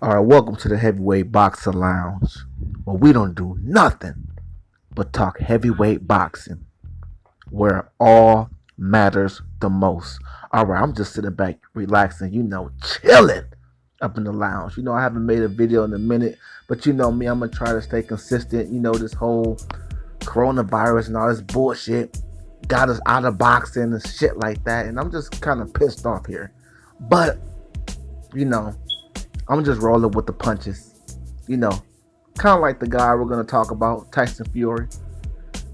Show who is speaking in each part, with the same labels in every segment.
Speaker 1: All right, welcome to the Heavyweight Boxing Lounge, where we don't do nothing but talk heavyweight boxing, where all matters the most. All right, I'm just sitting back, relaxing, chilling up in the lounge. I haven't made a video in a minute, but you know me, I'm gonna try to stay consistent. This whole coronavirus and all this bullshit got us out of boxing and shit like that, and I'm just kind of pissed off here. But you know, I'm just rolling with the punches. You know, kind of like the guy we're going to talk about, Tyson Fury.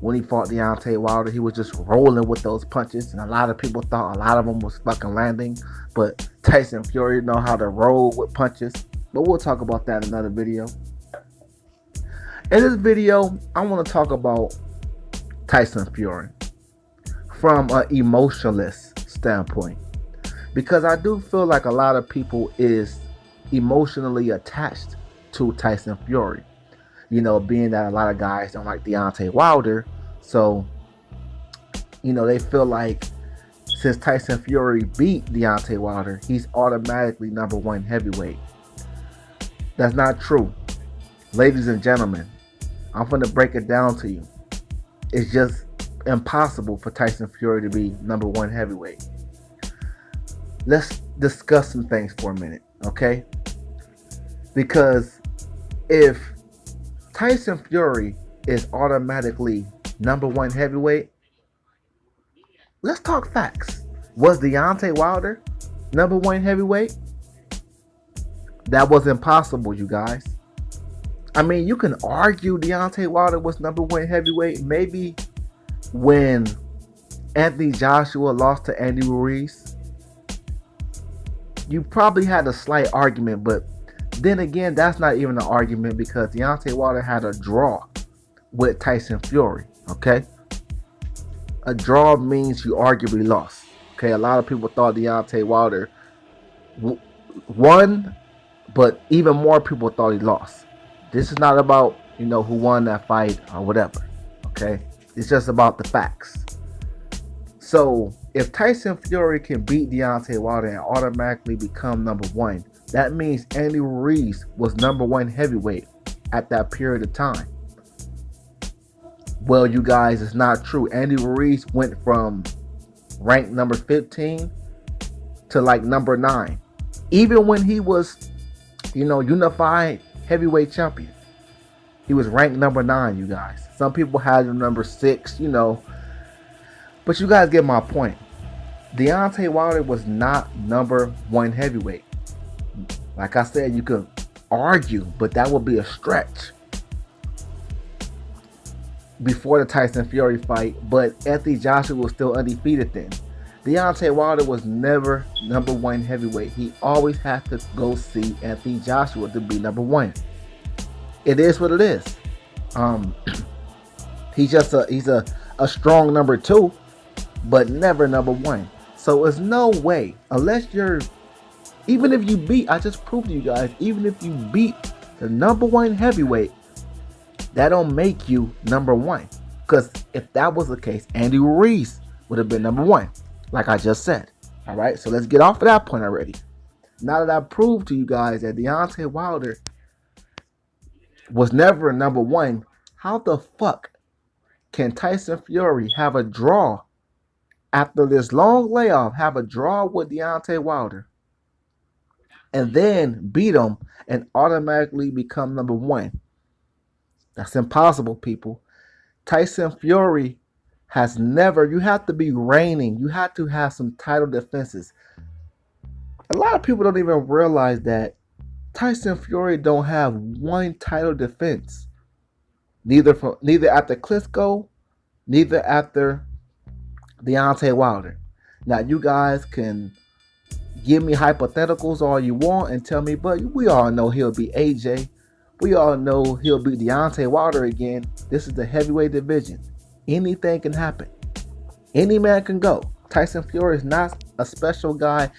Speaker 1: When he fought Deontay Wilder, he was just rolling with those punches. And a lot of people thought a lot of them was fucking landing. But Tyson Fury know how to roll with punches. But we'll talk about that in another video. In this video, I want to talk about Tyson Fury from an emotionless standpoint. Because I do feel like a lot of people is emotionally attached to Tyson Fury. Being that a lot of guys don't like Deontay Wilder. So, they feel like since Tyson Fury beat Deontay Wilder, he's automatically number one heavyweight. That's not true. Ladies and gentlemen, I'm going to break it down to you. It's just impossible for Tyson Fury to be number one heavyweight. Let's discuss some things for a minute, okay? Because if Tyson Fury is automatically number one heavyweight, let's talk facts. Was Deontay Wilder number one heavyweight? That was impossible, you guys. I mean, you can argue Deontay Wilder was number one heavyweight maybe when Anthony Joshua lost to Andy Ruiz. You probably had a slight argument, but then again, that's not even an argument because Deontay Wilder had a draw with Tyson Fury, okay? A draw means you arguably lost, okay? A lot of people thought Deontay Wilder won, but even more people thought he lost. This is not about, who won that fight or whatever, okay? It's just about the facts. So, if Tyson Fury can beat Deontay Wilder and automatically become number one, that means Andy Ruiz was number one heavyweight at that period of time. Well, you guys, it's not true. Andy Ruiz went from ranked number 15 to like number 9. Even when he was, unified heavyweight champion, he was ranked number 9, you guys. Some people had him number 6, But you guys get my point. Deontay Wilder was not number one heavyweight. Like I said, you could argue, but that would be a stretch before the Tyson Fury fight. But Anthony Joshua was still undefeated then. Deontay Wilder was never number one heavyweight. He always had to go see Anthony Joshua to be number one. It is what it is. He's a strong number 2, but never number 1. So there's no way, unless even if you beat, I just proved to you guys, even if you beat the number 1 heavyweight, that don't make you number 1. Because if that was the case, Andy Ruiz would have been number 1, like I just said. All right, so let's get off of that point already. Now that I proved to you guys that Deontay Wilder was never number 1, how the fuck can Tyson Fury have a draw after this long layoff, have a draw with Deontay Wilder, and then beat him and automatically become number 1? That's impossible, people. Tyson Fury has never, you have to be reigning. You have to have some title defenses. A lot of people don't even realize that Tyson Fury don't have one title defense. Neither after Klitschko, neither after Deontay Wilder. Now, you guys can give me hypotheticals all you want and tell me, but we all know he'll be AJ. We all know he'll beat Deontay Wilder again. This is the heavyweight division. Anything can happen. Any man can go. Tyson Fury is not a special guy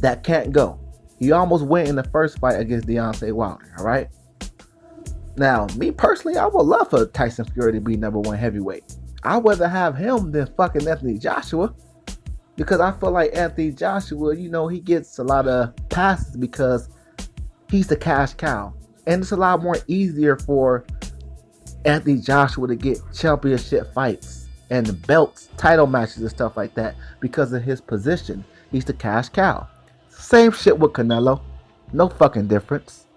Speaker 1: that can't go. He almost went in the first fight against Deontay Wilder, all right? Now, me personally, I would love for Tyson Fury to be number 1 heavyweight. I'd rather have him than fucking Anthony Joshua. Because I feel like Anthony Joshua, he gets a lot of passes because He's the cash cow. And it's a lot more easier for Anthony Joshua to get championship fights and belts, title matches and stuff like that because of his position. He's the cash cow. Same shit with Canelo. No fucking difference.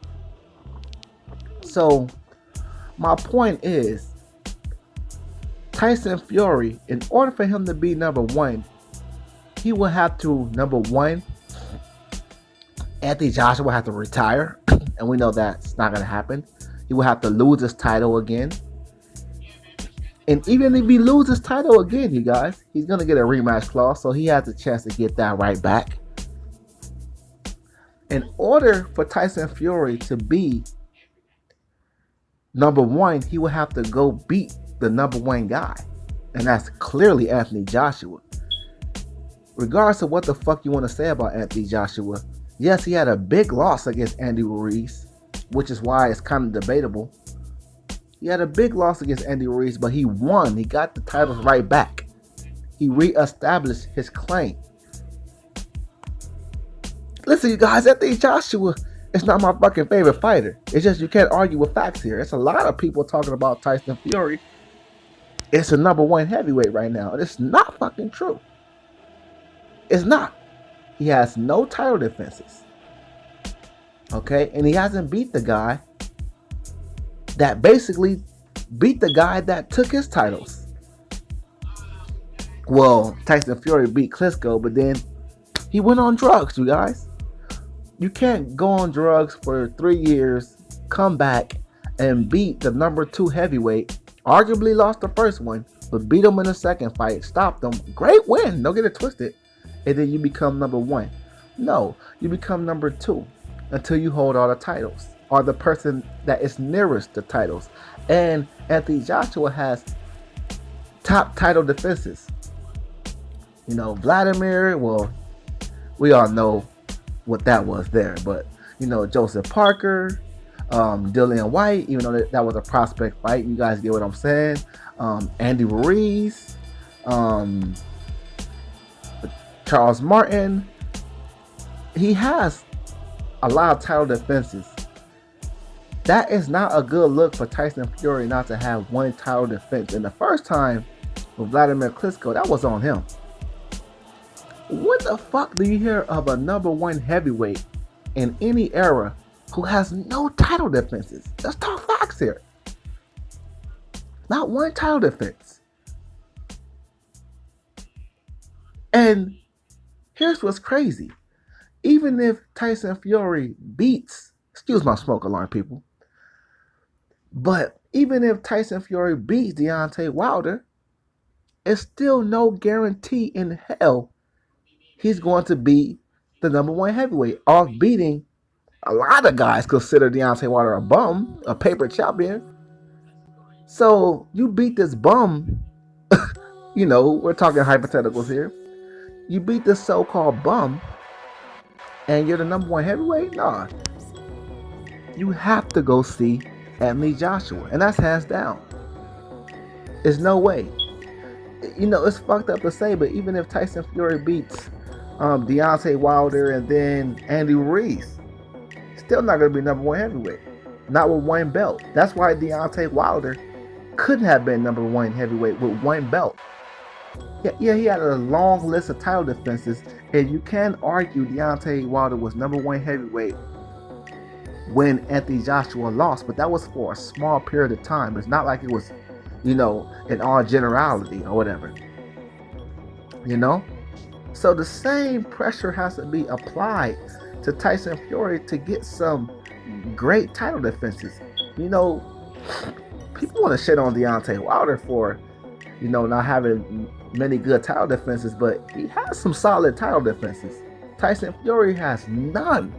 Speaker 1: So, my point is, Tyson Fury, in order for him to be number one, he will have to, number one, Anthony Joshua will have to retire. And we know that's not going to happen. He will have to lose his title again. And even if he loses his title again, you guys, he's going to get a rematch clause. So he has a chance to get that right back. In order for Tyson Fury to be number one, he will have to go beat the number one guy. And that's clearly Anthony Joshua. Regardless of what the fuck you want to say about Anthony Joshua, yes, he had a big loss against Andy Ruiz, which is why it's kind of debatable. He had a big loss against Andy Ruiz, but he won. He got the titles right back. He reestablished his claim. Listen, you guys, Anthony Joshua is not my fucking favorite fighter. It's just you can't argue with facts here. It's a lot of people talking about Tyson Fury. It's the number one heavyweight right now. And it's not fucking true. It's not. He has no title defenses. Okay? And he hasn't beat the guy that basically beat the guy that took his titles. Well, Tyson Fury beat Klitschko, but then he went on drugs, you guys. You can't go on drugs for 3 years, come back, and beat the number 2 heavyweight. Arguably lost the first one, but beat him in the second fight, stopped him. Great win, don't get it twisted. And then you become number 1. No, you become number 2 until you hold all the titles, or the person that is nearest the titles. And Anthony Joshua has top title defenses. You know, Vladimir, well, we all know what that was there, but you know, Joseph Parker, Dillian White, even though that was a prospect fight, you guys get what I'm saying. Andy Ruiz, Charles Martin. He has a lot of title defenses. That is not a good look for Tyson Fury not to have one title defense. And the first time with Vladimir Klitschko, that was on him. What the fuck do you hear of a number 1 heavyweight in any era who has no title defenses? Let's talk facts here. Not one title defense. And here's what's crazy. Even if Tyson Fury beats, excuse my smoke alarm, people, but even if Tyson Fury beats Deontay Wilder, it's still no guarantee in hell he's going to be the number 1 heavyweight, off beating a lot of guys consider Deontay Wilder a bum, a paper champion. So you beat this bum, you know, we're talking hypotheticals here. You beat this so-called bum, and you're the number 1 heavyweight? Nah. You have to go see Anthony Joshua, and that's hands down. There's no way. You know, it's fucked up to say, but even if Tyson Fury beats Deontay Wilder and then Andy Ruiz, still not going to be number 1 heavyweight. Not with 1 belt. That's why Deontay Wilder couldn't have been number 1 heavyweight with 1 belt. Yeah, he had a long list of title defenses, and you can argue Deontay Wilder was number 1 heavyweight when Anthony Joshua lost, but that was for a small period of time. It's not like it was, you know, in all generality or whatever. You know? So the same pressure has to be applied to Tyson Fury to get some great title defenses. You know, people want to shit on Deontay Wilder for, you know, not having many good title defenses, but he has some solid title defenses. Tyson Fury has none.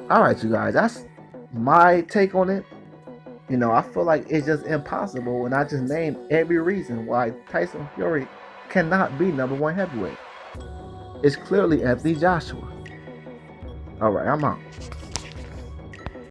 Speaker 1: All right, you guys, that's my take on it. You know, I feel like it's just impossible, and I just named every reason why Tyson Fury cannot be number 1 heavyweight. It's clearly Anthony Joshua. All right, I'm out.